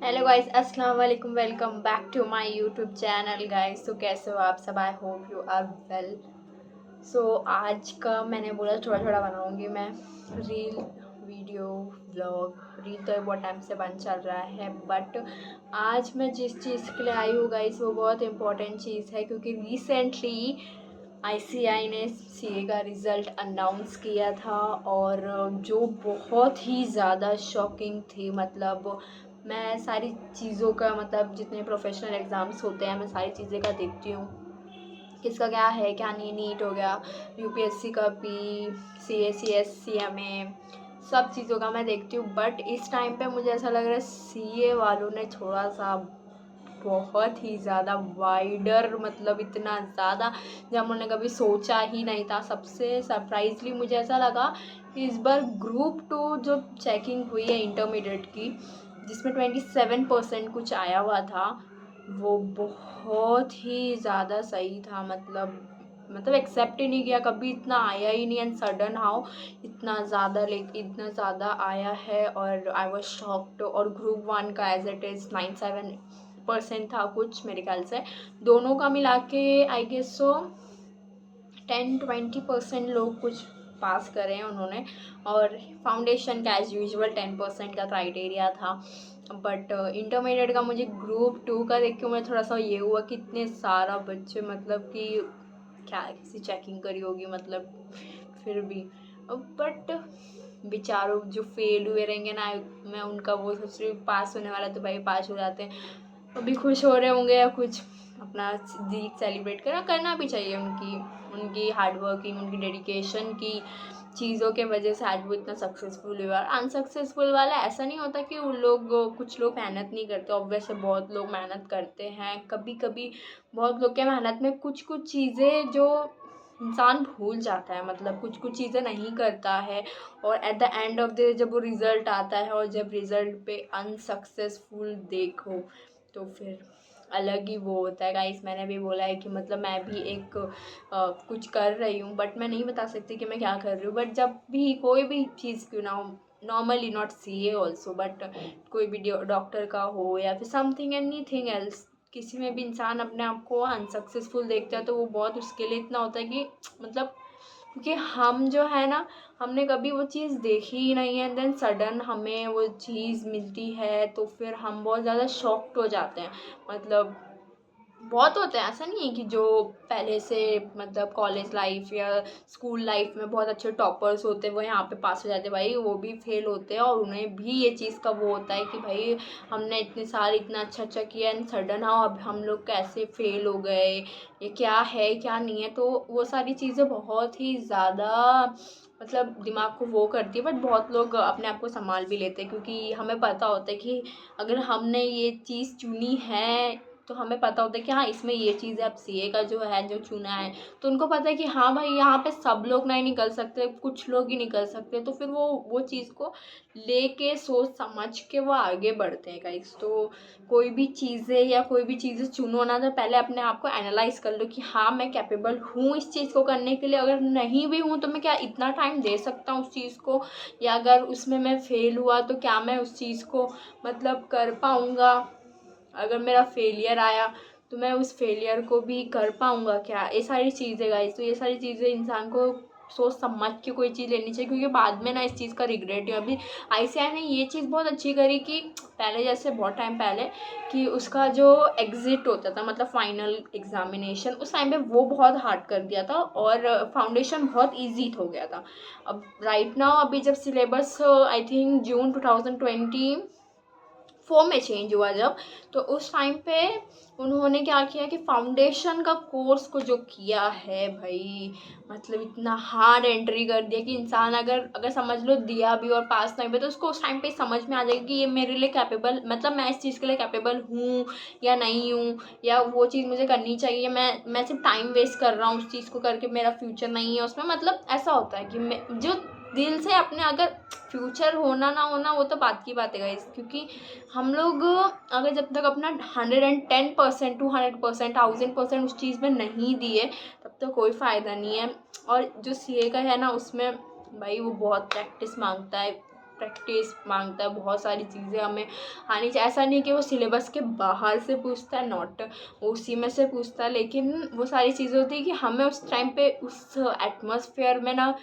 Hello guys, अस्सलाम वालेकुम। Welcome back to my YouTube channel guys. तो कैसे हो आप सब? I hope you are well. So आज का मैंने बोला थोड़ा थोड़ा बनाऊंगी मैं रील, वीडियो, व्लॉग। रील तो बहुत टाइम से बन चल रहा है, बट आज मैं जिस चीज़ के लिए आई हूँ गाइस वो बहुत इंपॉर्टेंट चीज़ है, क्योंकि रिसेंटली आईसीएआई ने सीए का रिज़ल्ट अनाउंस किया था और जो बहुत ही ज़्यादा शॉकिंग थी। मतलब मैं सारी चीज़ों का, मतलब जितने प्रोफेशनल एग्ज़ाम्स होते हैं मैं सारी चीज़ें का देखती हूँ, किसका क्या है क्या नहीं। नीट हो गया, यूपीएससी का भी, सीए, सीएस, सीएमए, सब चीज़ों का मैं देखती हूँ। बट इस टाइम पे मुझे ऐसा लग रहा है सीए वालों ने थोड़ा सा बहुत ही ज़्यादा वाइडर, मतलब इतना ज़्यादा जब उन्होंने कभी सोचा ही नहीं था। सबसे सरप्राइजली मुझे ऐसा लगा कि इस बार ग्रुप 2 जो चेकिंग हुई है इंटरमीडिएट की, जिसमें 27% कुछ आया हुआ था, वो बहुत ही ज़्यादा सही था। मतलब एक्सेप्ट ही नहीं किया, कभी इतना आया ही नहीं। एंड सडन हाउ इतना ज़्यादा आया है और आई वॉज शॉक्ड। और ग्रुप 1 का एज इट इज़ 97% था कुछ, मेरे ख्याल से दोनों का मिला के आई गेस सो 10-20% लोग कुछ पास करे हैं उन्होंने। और फाउंडेशन का एज यूजुअल 10% का क्राइटेरिया था। बट इंटरमीडिएट का मुझे ग्रुप 2 का देख के मुझे थोड़ा सा ये हुआ कि इतने सारा बच्चे, मतलब कि क्या किसी चेकिंग करी होगी, मतलब फिर भी। बट बेचारों जो फेल हुए रहेंगे ना, मैं उनका वो सोच रही हूँ, पास होने वाला तो भाई पास हो जाते हैं, अभी खुश हो रहे होंगे या कुछ अपना जीत सेलिब्रेट करना भी चाहिए। उनकी हार्डवर्किंग, उनकी डेडिकेशन की चीज़ों के वजह से आज वो इतना सक्सेसफुल हुआ। और अनसक्सेसफुल वाला ऐसा नहीं होता कि उन लोग, कुछ लोग मेहनत नहीं करते, ऑब्वियसली बहुत लोग मेहनत करते हैं। कभी कभी बहुत लोग के मेहनत में कुछ कुछ चीज़ें जो इंसान भूल जाता है, मतलब कुछ कुछ चीज़ें नहीं करता है, और at the end of the जब वो रिज़ल्ट आता है और जब रिज़ल्ट पे अनसक्सेसफुल देखो तो फिर अलग ही वो होता है गाइस। मैंने भी बोला है कि मतलब मैं भी एक कुछ कर रही हूँ, बट मैं नहीं बता सकती कि मैं क्या कर रही हूँ। बट जब भी कोई भी चीज़ क्यों ना हो, normally not CA also, but कोई भी डॉक्टर का हो या फिर समथिंग एनीथिंग एल्स, किसी में भी इंसान अपने आप को अनसक्सेसफुल देखता है तो वो बहुत उसके लिए इतना होता है कि मतलब, क्योंकि हम जो है ना, हमने कभी वो चीज़ देखी ही नहीं है, देन सडन हमें वो चीज़ मिलती है तो फिर हम बहुत ज़्यादा शॉक्ड हो जाते हैं। मतलब बहुत होते हैं, ऐसा नहीं है कि जो पहले से, मतलब कॉलेज लाइफ या स्कूल लाइफ में बहुत अच्छे टॉपर्स होते हैं वो यहाँ पे पास हो जाते हैं, भाई वो भी फेल होते हैं और उन्हें भी ये चीज़ का वो होता है कि भाई हमने इतने साल इतना अच्छा अच्छा किया एंड सडन हाँ अब हम लोग कैसे फेल हो गए, ये क्या है क्या नहीं है। तो वो सारी चीज़ें बहुत ही ज़्यादा, मतलब दिमाग को वो करती है। बट बहुत लोग अपने आप को संभाल भी लेते हैं, क्योंकि हमें पता होता है कि अगर हमने ये चीज़ चुनी है तो हमें पता होता है कि हाँ इसमें ये चीज़ है। अब सीए का जो है जो चुना है तो उनको पता है कि हाँ भाई यहाँ पे सब लोग नहीं निकल सकते, कुछ लोग ही निकल सकते, तो फिर वो चीज़ को लेके सोच समझ के वो आगे बढ़ते हैं गाइस। तो कोई भी चीज़ें या कोई भी चीज़ें चुनो ना, तो पहले अपने आप को एनालाइज कर लो कि हाँ मैं कैपेबल हूँ इस चीज़ को करने के लिए। अगर नहीं भी हूँ तो मैं क्या इतना टाइम दे सकता हूँ उस चीज़ को, या अगर उसमें मैं फेल हुआ तो क्या मैं उस चीज़ को मतलब कर पाऊँगा। अगर मेरा फेलियर आया तो मैं उस फेलियर को भी कर पाऊँगा क्या, ये सारी चीज़ें गाइस। तो ये सारी चीज़ें इंसान को सोच समझ के कोई चीज़ लेनी चाहिए, क्योंकि बाद में ना इस चीज़ का रिग्रेट है। अभी आईसीएआई ने ये चीज़ बहुत अच्छी करी कि पहले जैसे बहुत टाइम पहले कि उसका जो एग्ज़िट होता था, मतलब फाइनल एग्जामिनेशन, उस टाइम पे वो बहुत हार्ड कर दिया था और फाउंडेशन बहुत ईजी हो गया था। अब राइट नाउ अभी जब सिलेबस आई थिंक जून 2024 में चेंज हुआ जब, तो उस टाइम पे उन्होंने क्या किया कि फाउंडेशन का कोर्स को जो किया है भाई, मतलब इतना हार्ड एंट्री कर दिया कि इंसान अगर अगर समझ लो दिया भी और पास नहीं भी तो उसको उस टाइम पे समझ में आ जाएगा कि ये मेरे लिए कैपेबल, मतलब मैं इस चीज़ के लिए कैपेबल हूँ या नहीं हूँ, या वो चीज़ मुझे करनी चाहिए, मैं सिर्फ टाइम वेस्ट कर रहा हूँ उस चीज़ को करके, मेरा फ्यूचर नहीं है उसमें। मतलब ऐसा होता है कि मैं जो दिल से अपने, अगर फ्यूचर होना ना होना वो तो बात की बात है गाइस, क्योंकि हम लोग अगर जब तक अपना 110%, 200%, 1000% उस चीज़ में नहीं दिए तब तक कोई फ़ायदा नहीं है। और जो सीए का है ना उसमें भाई वो बहुत प्रैक्टिस मांगता है, प्रैक्टिस मांगता है, बहुत सारी चीज़ें हमें आनी चाहिए। ऐसा नहीं कि वो सिलेबस के बाहर से पूछता है, नॉट, वो उसी में से पूछता है, लेकिन वो सारी चीज़ें होती है कि हमें उस टाइम पे उस एटमॉस्फेयर में ना,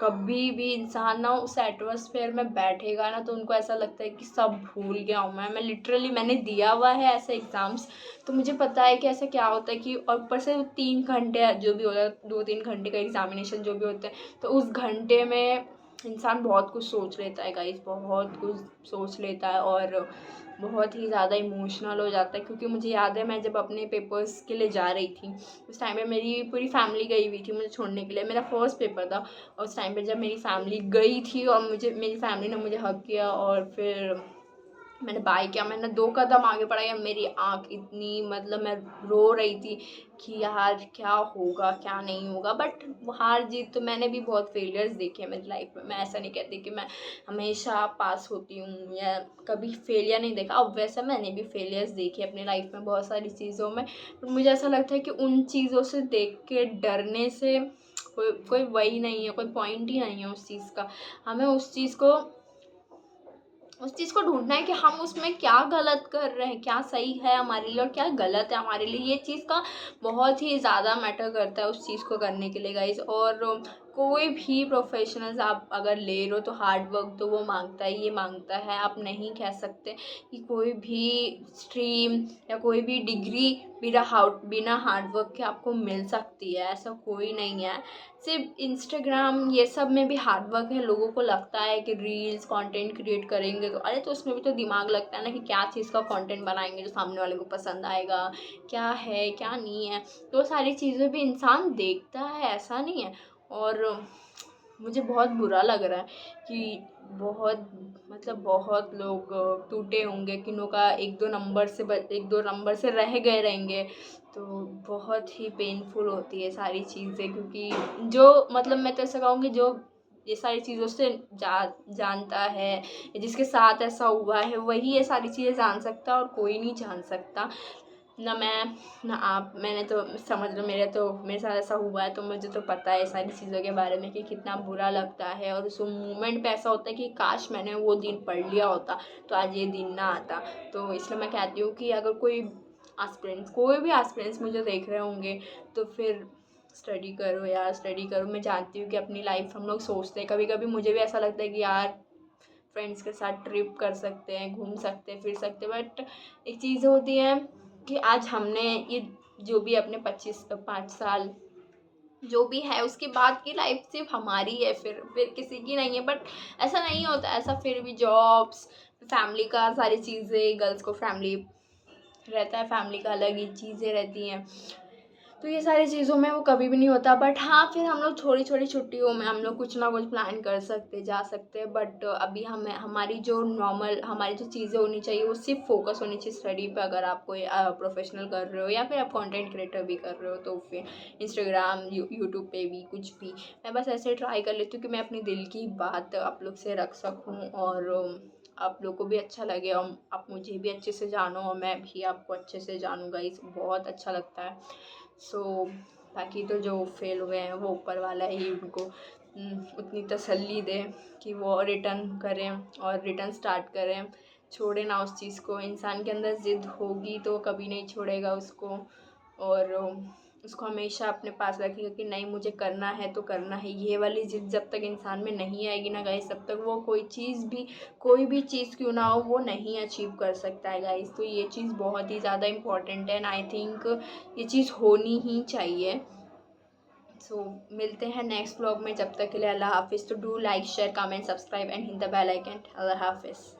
कभी भी इंसान ना उस एटमॉस्फेयर में बैठेगा ना तो उनको ऐसा लगता है कि सब भूल गया हूँ मैं लिटरली, मैंने दिया हुआ है ऐसे एग्ज़ाम्स, तो मुझे पता है कि ऐसा क्या होता है कि, और ऊपर से 3 घंटे जो भी होता है, 2-3 घंटे का एग्जामिनेशन जो भी होते हैं, तो उस घंटे में इंसान बहुत कुछ सोच लेता है गाइस, बहुत कुछ सोच लेता है और बहुत ही ज़्यादा इमोशनल हो जाता है। क्योंकि मुझे याद है मैं जब अपने पेपर्स के लिए जा रही थी, उस टाइम पे मेरी पूरी फैमिली गई हुई थी मुझे छोड़ने के लिए, मेरा फर्स्ट पेपर था, और उस टाइम पे जब मेरी फैमिली गई थी और मेरी फैमिली ने मुझे हग किया और फिर मैंने बाय किया, मैंने 2 कदम आगे बढ़ा या मेरी आँख इतनी, मतलब मैं रो रही थी कि यार क्या होगा क्या नहीं होगा। बट हार जीत तो मैंने भी बहुत फेलियर्स देखे हैं मेरी लाइफ में, मैं ऐसा नहीं कहती कि मैं हमेशा पास होती हूँ या कभी फेलियर नहीं देखा। अब वैसे मैंने भी फेलियर्स देखे अपनी लाइफ में बहुत सारी चीज़ों में, पर मुझे ऐसा लगता है कि उन चीज़ों से देख के डरने से कोई वही नहीं है, कोई पॉइंट ही नहीं है उस चीज़ का। हमें उस चीज़ को ढूंढना है कि हम उसमें क्या गलत कर रहे हैं, क्या सही है हमारे लिए और क्या गलत है हमारे लिए। ये चीज़ का बहुत ही ज़्यादा मैटर करता है उस चीज़ को करने के लिए गाइस। और कोई भी प्रोफेशनल्स आप अगर ले रहे हो तो हार्ड वर्क तो वो मांगता है, ये मांगता है। आप नहीं कह सकते कि कोई भी स्ट्रीम या कोई भी डिग्री बिना हार्ड वर्क के आपको मिल सकती है, ऐसा कोई नहीं है। सिर्फ इंस्टाग्राम ये सब में भी हार्ड वर्क है। लोगों को लगता है कि रील्स कंटेंट क्रिएट करेंगे तो अरे, तो उसमें भी तो दिमाग लगता है ना कि क्या चीज़ का कंटेंट बनाएंगे जो सामने वाले को पसंद आएगा, क्या है क्या नहीं है। तो सारी चीज़ें भी इंसान देखता है, ऐसा नहीं है। और मुझे बहुत बुरा लग रहा है कि बहुत लोग टूटे होंगे, किन्हों का 1-2 नंबर से रह गए रहेंगे। तो बहुत ही पेनफुल होती है सारी चीज़ें, क्योंकि जो मैं तो ऐसा कहूँगी, जो ये सारी चीज़ों से जानता है, जिसके साथ ऐसा हुआ है, वही ये सारी चीज़ें जान सकता है और कोई नहीं जान सकता। ना मैं ना आप, मैंने तो समझ लो मेरे साथ ऐसा हुआ है, तो मुझे तो पता है सारी चीज़ों के बारे में कि कितना बुरा लगता है। और उस मोमेंट पे ऐसा होता है कि काश मैंने वो दिन पढ़ लिया होता तो आज ये दिन ना आता। तो इसलिए मैं कहती हूँ कि अगर कोई भी एस्पिरेंट्स मुझे देख रहे होंगे तो फिर स्टडी करो यार, स्टडी करो। मैं जानती हूँ कि अपनी लाइफ हम लोग सोचते हैं, कभी कभी मुझे भी ऐसा लगता है कि यार फ्रेंड्स के साथ ट्रिप कर सकते हैं, घूम सकते हैं, फिर सकते हैं। बट एक चीज़ होती है कि आज हमने ये जो भी अपने 5 साल जो भी है, उसके बाद की लाइफ सिर्फ हमारी है, फिर किसी की नहीं है। बट ऐसा नहीं होता, ऐसा फिर भी जॉब्स, फैमिली का सारी चीज़ें, गर्ल्स को फैमिली रहता है, फैमिली का अलग ही चीज़ें रहती हैं। तो ये सारी चीज़ों में वो कभी भी नहीं होता। बट हाँ, फिर हम लोग छोटी छोटी छुट्टियों में हम लोग कुछ ना कुछ प्लान कर सकते, जा सकते हैं। बट अभी हमारी जो चीज़ें होनी चाहिए वो सिर्फ फोकस होनी चाहिए स्टडी पे। अगर आप कोई प्रोफेशनल कर रहे हो या फिर आप कंटेंट क्रिएटर भी कर रहे हो, तो फिर इंस्टाग्राम यूट्यूब पे भी कुछ भी, मैं बस ऐसे ट्राई कर लेती हूँ कि मैं अपने दिल की बात आप लोग से रख सकूँ और आप लोग को भी अच्छा लगे और आप मुझे भी अच्छे से जानो और मैं भी आपको अच्छे से जानूँगा। इस बहुत अच्छा लगता है। बाकी तो जो फेल हुए हैं वो ऊपर वाला ही उनको उतनी तसल्ली दे कि वो रिटर्न करें और रिटर्न स्टार्ट करें। छोड़े ना उस चीज़ को। इंसान के अंदर ज़िद होगी तो कभी नहीं छोड़ेगा उसको, और उसको हमेशा अपने पास रखेगा कि नहीं, मुझे करना है तो करना है। ये वाली ज़िद जब तक इंसान में नहीं आएगी ना गाइस, तब तक वो कोई भी चीज़ क्यों ना हो वो नहीं अचीव कर सकता है गाइस। तो ये चीज़ बहुत ही ज़्यादा इम्पॉर्टेंट है एंड आई थिंक ये चीज़ होनी ही चाहिए। मिलते हैं नेक्स्ट व्लॉग में, जब तक के लिए अल्लाह हाफिज़। तो do like share comment subscribe and hit the bell icon. अल्लाह हाफिज़।